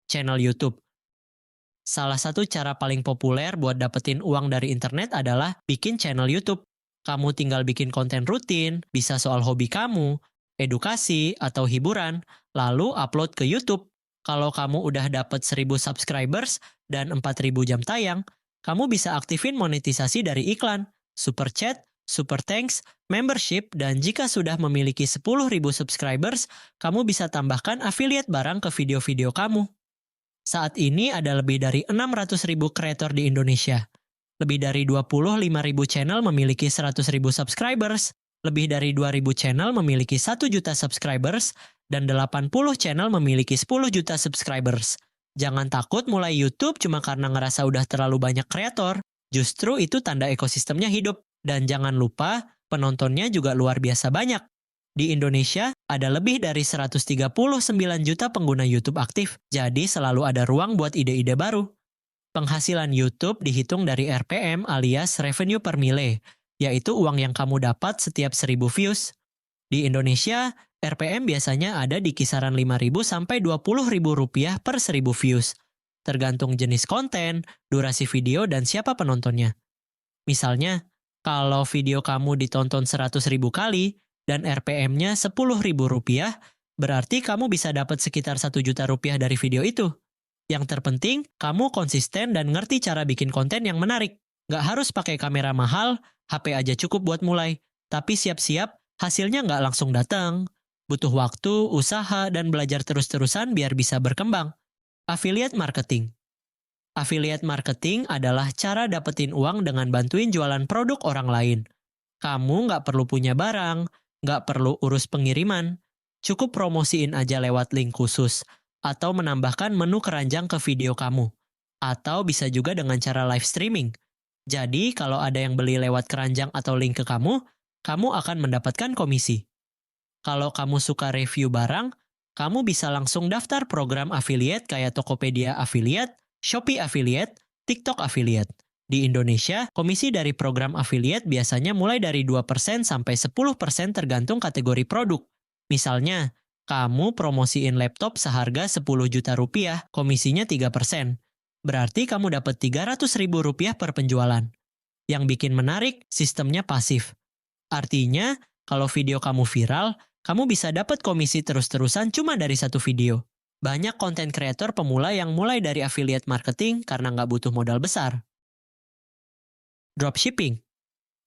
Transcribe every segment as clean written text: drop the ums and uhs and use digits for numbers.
Channel YouTube. Salah satu cara paling populer buat dapetin uang dari internet adalah bikin channel YouTube. Kamu tinggal bikin konten rutin, bisa soal hobi kamu, edukasi, atau hiburan, lalu upload ke YouTube. Kalau kamu udah dapet 1.000 subscribers dan 4.000 jam tayang, kamu bisa aktifin monetisasi dari iklan, super chat, super thanks, membership, dan jika sudah memiliki 10.000 subscribers, kamu bisa tambahkan affiliate barang ke video-video kamu. Saat ini ada lebih dari 600.000 kreator di Indonesia. Lebih dari 25.000 channel memiliki 100.000 subscribers, lebih dari 2.000 channel memiliki 1 juta subscribers, dan 80 channel memiliki 10 juta subscribers. Jangan takut mulai YouTube cuma karena ngerasa udah terlalu banyak kreator, justru itu tanda ekosistemnya hidup. Dan jangan lupa, penontonnya juga luar biasa banyak. Di Indonesia, ada lebih dari 139 juta pengguna YouTube aktif, jadi selalu ada ruang buat ide-ide baru. Penghasilan YouTube dihitung dari RPM alias Revenue per Mille, yaitu uang yang kamu dapat setiap 1.000 views. Di Indonesia, RPM biasanya ada di kisaran 5.000 sampai 20.000 rupiah per 1.000 views, tergantung jenis konten, durasi video, dan siapa penontonnya. Misalnya, kalau video kamu ditonton 100.000 kali, dan RPM-nya 10.000 rupiah, berarti kamu bisa dapat sekitar 1 juta rupiah dari video itu. Yang terpenting, kamu konsisten dan ngerti cara bikin konten yang menarik. Nggak harus pakai kamera mahal, HP aja cukup buat mulai. Tapi siap-siap, hasilnya nggak langsung datang. Butuh waktu, usaha, dan belajar terus-terusan biar bisa berkembang. Affiliate marketing. Affiliate marketing adalah cara dapetin uang dengan bantuin jualan produk orang lain. Kamu nggak perlu punya barang, nggak perlu urus pengiriman, cukup promosiin aja lewat link khusus, atau menambahkan menu keranjang ke video kamu. Atau bisa juga dengan cara live streaming. Jadi kalau ada yang beli lewat keranjang atau link ke kamu akan mendapatkan komisi. Kalau kamu suka review barang, kamu bisa langsung daftar program affiliate kayak Tokopedia Affiliate, Shopee Affiliate, TikTok Affiliate. Di Indonesia, komisi dari program affiliate biasanya mulai dari 2% sampai 10% tergantung kategori produk. Misalnya, kamu promosiin laptop seharga 10 juta rupiah, komisinya 3%. Berarti kamu dapat 300.000 rupiah per penjualan. Yang bikin menarik, sistemnya pasif. Artinya, kalau video kamu viral, kamu bisa dapat komisi terus-terusan cuma dari satu video. Banyak konten kreator pemula yang mulai dari affiliate marketing karena nggak butuh modal besar. Dropshipping.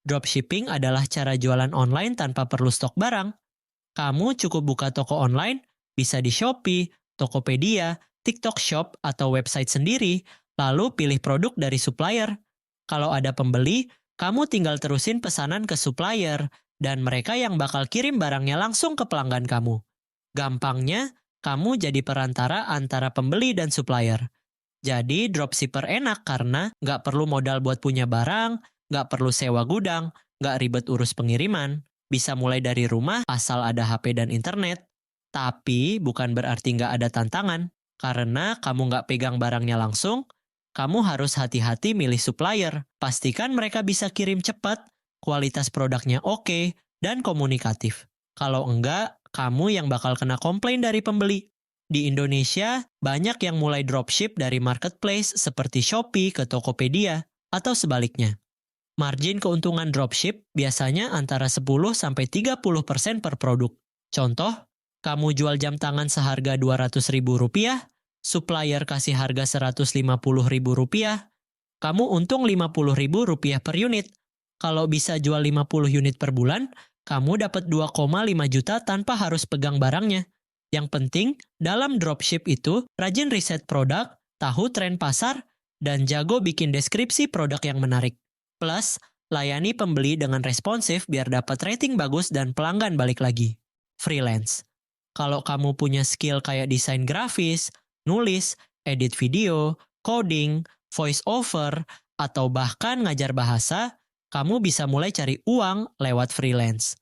Dropshipping adalah cara jualan online tanpa perlu stok barang. Kamu cukup buka toko online, bisa di Shopee, Tokopedia, TikTok Shop, atau website sendiri, lalu pilih produk dari supplier. Kalau ada pembeli, kamu tinggal terusin pesanan ke supplier, dan mereka yang bakal kirim barangnya langsung ke pelanggan kamu. Gampangnya, kamu jadi perantara antara pembeli dan supplier. Jadi dropshipper enak karena nggak perlu modal buat punya barang, nggak perlu sewa gudang, nggak ribet urus pengiriman. Bisa mulai dari rumah asal ada HP dan internet. Tapi bukan berarti nggak ada tantangan. Karena kamu nggak pegang barangnya langsung, kamu harus hati-hati milih supplier. Pastikan mereka bisa kirim cepat, kualitas produknya oke, dan komunikatif. Kalau enggak, kamu yang bakal kena komplain dari pembeli. Di Indonesia, banyak yang mulai dropship dari marketplace seperti Shopee ke Tokopedia, atau sebaliknya. Margin keuntungan dropship biasanya antara 10-30% per produk. Contoh, kamu jual jam tangan seharga Rp200.000, supplier kasih harga Rp150.000, kamu untung Rp50.000 per unit. Kalau bisa jual 50 unit per bulan, kamu dapat 2,5 juta tanpa harus pegang barangnya. Yang penting, dalam dropship itu, rajin riset produk, tahu tren pasar, dan jago bikin deskripsi produk yang menarik. Plus, layani pembeli dengan responsif biar dapat rating bagus dan pelanggan balik lagi. Freelance. Kalau kamu punya skill kayak desain grafis, nulis, edit video, coding, voice over, atau bahkan ngajar bahasa, kamu bisa mulai cari uang lewat freelance.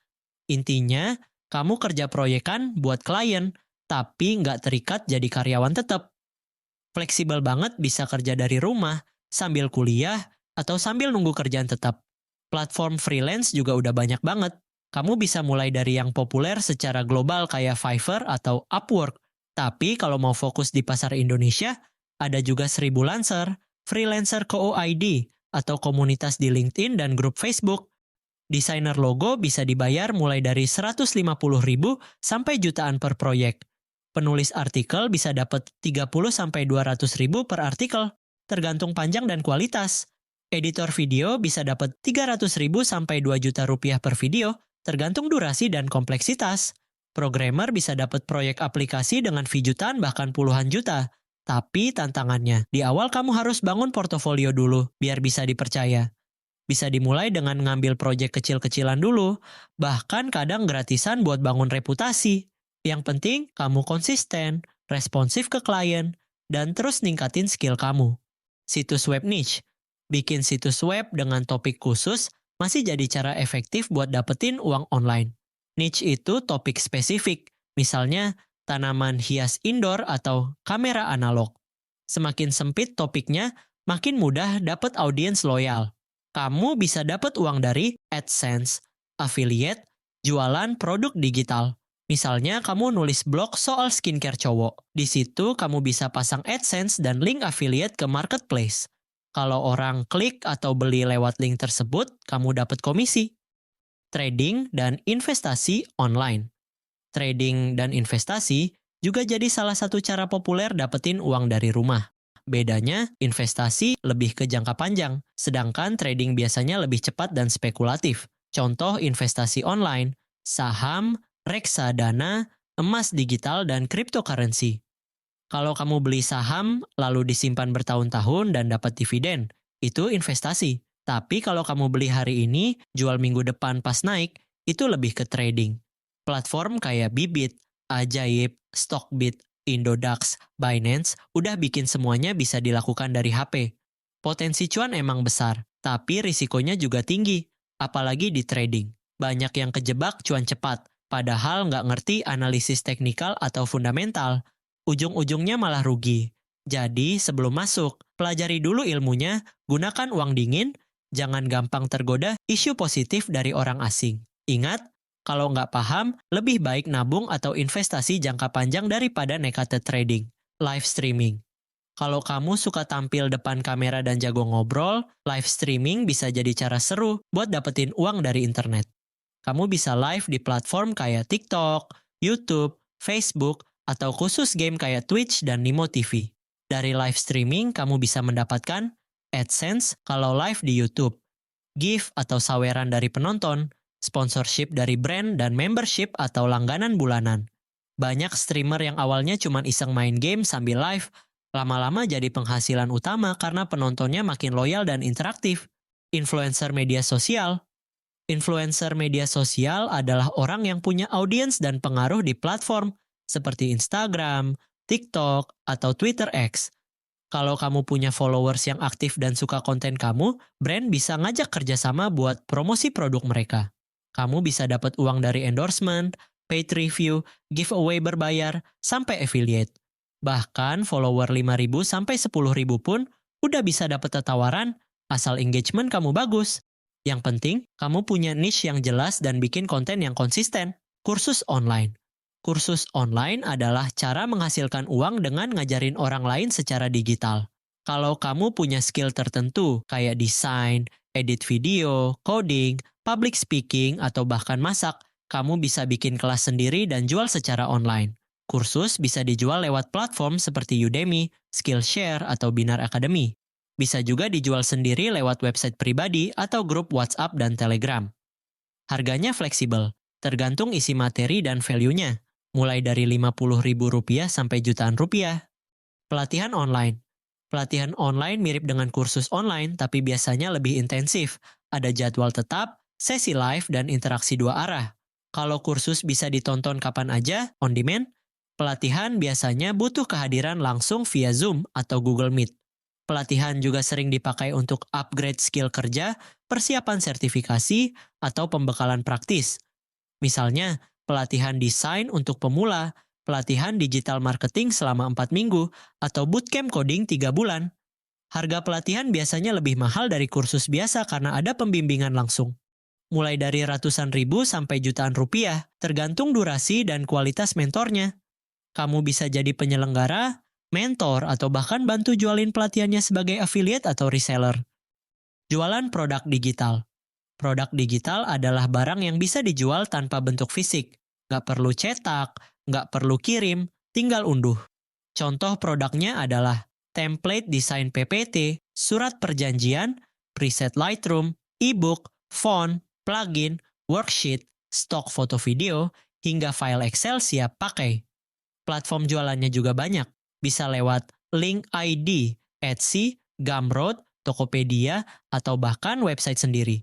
Intinya, kamu kerja proyekan buat klien, tapi nggak terikat jadi karyawan tetap. Fleksibel banget bisa kerja dari rumah, sambil kuliah, atau sambil nunggu kerjaan tetap. Platform freelance juga udah banyak banget. Kamu bisa mulai dari yang populer secara global kayak Fiverr atau Upwork. Tapi kalau mau fokus di pasar Indonesia, ada juga Seribu Lancer, Freelancer Co.id, atau komunitas di LinkedIn dan grup Facebook. Desainer logo bisa dibayar mulai dari 150.000 sampai jutaan per proyek. Penulis artikel bisa dapat 30 sampai 200.000 per artikel, tergantung panjang dan kualitas. Editor video bisa dapat 300.000 sampai 2 juta rupiah per video, tergantung durasi dan kompleksitas. Programmer bisa dapat proyek aplikasi dengan fee jutaan bahkan puluhan juta. Tapi tantangannya, di awal kamu harus bangun portofolio dulu biar bisa dipercaya. Bisa dimulai dengan ngambil proyek kecil-kecilan dulu, bahkan kadang gratisan buat bangun reputasi. Yang penting, kamu konsisten, responsif ke klien, dan terus ningkatin skill kamu. Situs web niche. Bikin situs web dengan topik khusus masih jadi cara efektif buat dapetin uang online. Niche itu topik spesifik, misalnya tanaman hias indoor atau kamera analog. Semakin sempit topiknya, makin mudah dapat audiens loyal. Kamu bisa dapat uang dari AdSense, affiliate, jualan produk digital. Misalnya kamu nulis blog soal skincare cowok. Di situ kamu bisa pasang AdSense dan link affiliate ke marketplace. Kalau orang klik atau beli lewat link tersebut, kamu dapat komisi. Trading dan investasi online. Trading dan investasi juga jadi salah satu cara populer dapetin uang dari rumah. Bedanya, investasi lebih ke jangka panjang, sedangkan trading biasanya lebih cepat dan spekulatif. Contoh investasi online, saham, reksadana, emas digital, dan cryptocurrency. Kalau kamu beli saham, lalu disimpan bertahun-tahun dan dapat dividen, itu investasi. Tapi kalau kamu beli hari ini, jual minggu depan pas naik, itu lebih ke trading. Platform kayak Bybit, Ajaib, Stockbit, Indodax, Binance udah bikin semuanya bisa dilakukan dari HP. Potensi cuan emang besar, tapi risikonya juga tinggi, apalagi di trading. Banyak yang kejebak cuan cepat, padahal nggak ngerti analisis teknikal atau fundamental. Ujung-ujungnya malah rugi. Jadi sebelum masuk, pelajari dulu ilmunya, gunakan uang dingin, jangan gampang tergoda isu positif dari orang asing. Ingat, kalau nggak paham, lebih baik nabung atau investasi jangka panjang daripada nekat trading. Live streaming. Kalau kamu suka tampil depan kamera dan jago ngobrol, live streaming bisa jadi cara seru buat dapetin uang dari internet. Kamu bisa live di platform kayak TikTok, YouTube, Facebook, atau khusus game kayak Twitch dan Nimo TV. Dari live streaming, kamu bisa mendapatkan AdSense kalau live di YouTube, gift atau saweran dari penonton, sponsorship dari brand, dan membership atau langganan bulanan. Banyak streamer yang awalnya cuma iseng main game sambil live, lama-lama jadi penghasilan utama karena penontonnya makin loyal dan interaktif. Influencer media sosial. Influencer media sosial adalah orang yang punya audiens dan pengaruh di platform seperti Instagram, TikTok, atau Twitter X. Kalau kamu punya followers yang aktif dan suka konten kamu, brand bisa ngajak kerjasama buat promosi produk mereka. Kamu bisa dapat uang dari endorsement, paid review, giveaway berbayar, sampai affiliate. Bahkan follower 5.000 sampai 10.000 pun udah bisa dapat tawaran asal engagement kamu bagus. Yang penting, kamu punya niche yang jelas dan bikin konten yang konsisten. Kursus online. Kursus online adalah cara menghasilkan uang dengan ngajarin orang lain secara digital. Kalau kamu punya skill tertentu, kayak desain, edit video, coding, public speaking, atau bahkan masak, kamu bisa bikin kelas sendiri dan jual secara online. Kursus bisa dijual lewat platform seperti Udemy, Skillshare, atau Binar Academy. Bisa juga dijual sendiri lewat website pribadi atau grup WhatsApp dan Telegram. Harganya fleksibel, tergantung isi materi dan value-nya, mulai dari Rp50.000 sampai jutaan rupiah. Pelatihan online. Pelatihan online mirip dengan kursus online, tapi biasanya lebih intensif. Ada jadwal tetap, sesi live, dan interaksi dua arah. Kalau kursus bisa ditonton kapan aja, on demand, pelatihan biasanya butuh kehadiran langsung via Zoom atau Google Meet. Pelatihan juga sering dipakai untuk upgrade skill kerja, persiapan sertifikasi, atau pembekalan praktis. Misalnya, pelatihan desain untuk pemula, pelatihan digital marketing selama 4 minggu, atau bootcamp coding 3 bulan. Harga pelatihan biasanya lebih mahal dari kursus biasa karena ada pembimbingan langsung. Mulai dari ratusan ribu sampai jutaan rupiah, tergantung durasi dan kualitas mentornya. Kamu bisa jadi penyelenggara, mentor, atau bahkan bantu jualin pelatihannya sebagai affiliate atau reseller. Jualan produk digital. Produk digital adalah barang yang bisa dijual tanpa bentuk fisik. Nggak perlu cetak, nggak perlu kirim, tinggal unduh. Contoh produknya adalah template desain PPT, surat perjanjian, preset Lightroom, e-book, font, plugin, worksheet, stok foto video, hingga file Excel siap pakai. Platform jualannya juga banyak. Bisa lewat link ID, Etsy, Gumroad, Tokopedia, atau bahkan website sendiri.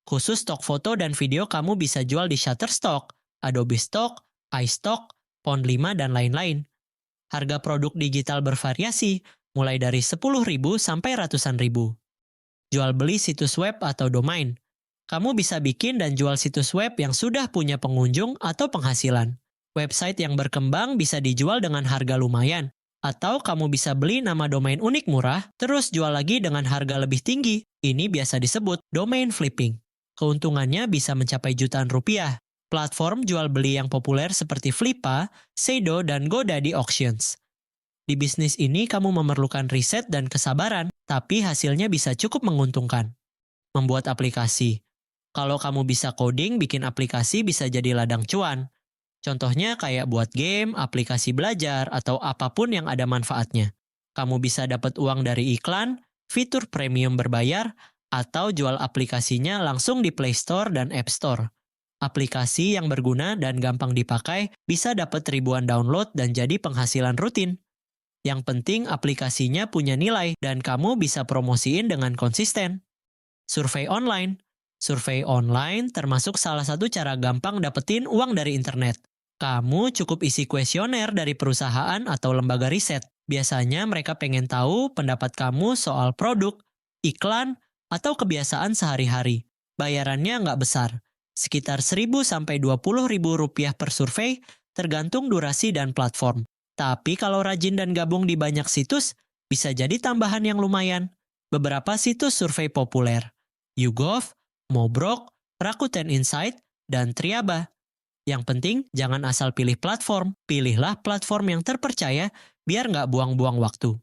Khusus stok foto dan video kamu bisa jual di Shutterstock, Adobe Stock, iStock, Pond5, dan lain-lain. Harga produk digital bervariasi, mulai dari 10.000 sampai ratusan ribu. Jual beli situs web atau domain. Kamu bisa bikin dan jual situs web yang sudah punya pengunjung atau penghasilan. Website yang berkembang bisa dijual dengan harga lumayan. Atau kamu bisa beli nama domain unik murah, terus jual lagi dengan harga lebih tinggi. Ini biasa disebut domain flipping. Keuntungannya bisa mencapai jutaan rupiah. Platform jual beli yang populer seperti Flippa, Seido, dan GoDaddy Auctions. Di bisnis ini kamu memerlukan riset dan kesabaran, tapi hasilnya bisa cukup menguntungkan. Membuat aplikasi. Kalau kamu bisa coding, bikin aplikasi bisa jadi ladang cuan. Contohnya kayak buat game, aplikasi belajar, atau apapun yang ada manfaatnya. Kamu bisa dapat uang dari iklan, fitur premium berbayar, atau jual aplikasinya langsung di Play Store dan App Store. Aplikasi yang berguna dan gampang dipakai bisa dapat ribuan download dan jadi penghasilan rutin. Yang penting aplikasinya punya nilai dan kamu bisa promosiin dengan konsisten. Survei online. Survei online termasuk salah satu cara gampang dapetin uang dari internet. Kamu cukup isi kuesioner dari perusahaan atau lembaga riset. Biasanya mereka pengen tahu pendapat kamu soal produk, iklan, atau kebiasaan sehari-hari. Bayarannya nggak besar, sekitar 1.000 sampai 20.000 rupiah per survei, tergantung durasi dan platform. Tapi kalau rajin dan gabung di banyak situs, bisa jadi tambahan yang lumayan. Beberapa situs survei populer, YouGov, Mobrok, Rakuten Insight, dan Triaba. Yang penting, jangan asal pilih platform, pilihlah platform yang terpercaya biar nggak buang-buang waktu.